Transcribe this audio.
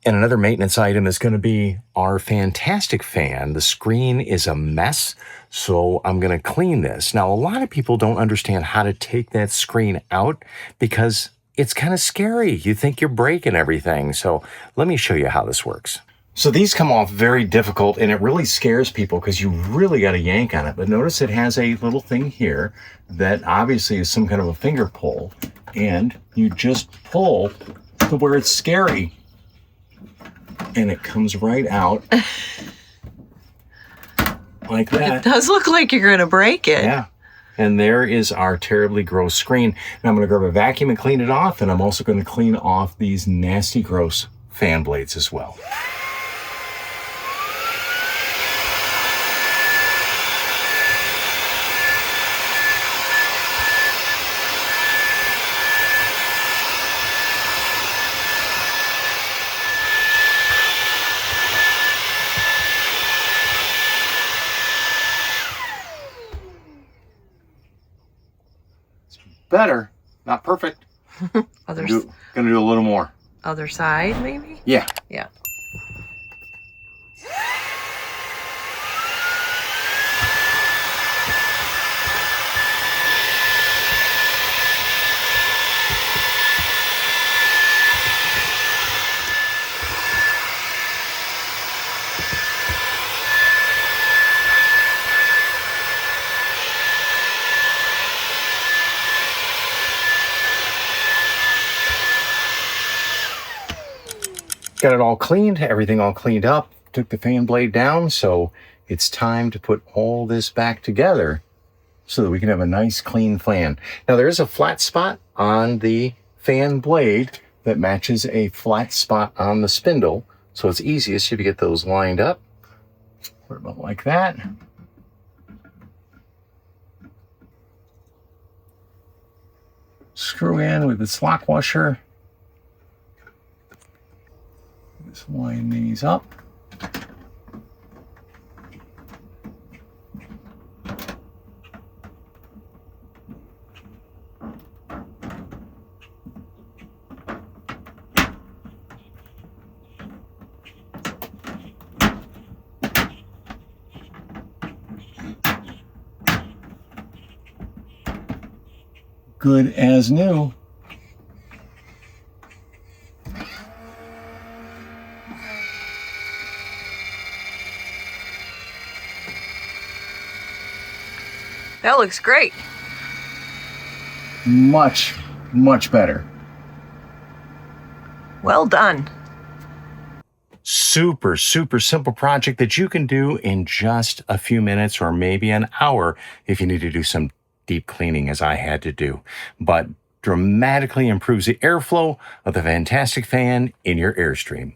And another maintenance item is going to be our Fantastic Fan. The screen is a mess, so I'm going to clean this. Now, a lot of people don't understand how to take that screen out because it's kind of scary. You think you're breaking everything. So let me show you how this works. So these come off very difficult, and it really scares people because you really got to yank on it. But notice it has a little thing here that obviously is some kind of a finger pull, and you just pull to where it's scary. And it comes right out like that. It does look like you're going to break it. Yeah. And there is our terribly gross screen. Now I'm going to grab a vacuum and clean it off, and I'm also going to clean off these nasty, gross fan blades as well. Better, not perfect. Gonna do a little more. Other side, maybe? Yeah. Yeah. Got it all cleaned, everything all cleaned up, took the fan blade down, so it's time to put all this back together so that we can have a nice clean fan. Now there is a flat spot on the fan blade that matches a flat spot on the spindle, so it's easiest if you get those lined up. Put them up like that. Screw in with this lock washer. Just line these up. Good as new. That looks great. Much, much better. Well done. Super, super simple project that you can do in just a few minutes or maybe an hour if you need to do some deep cleaning as I had to do. But dramatically improves the airflow of the Fantastic Fan in your Airstream.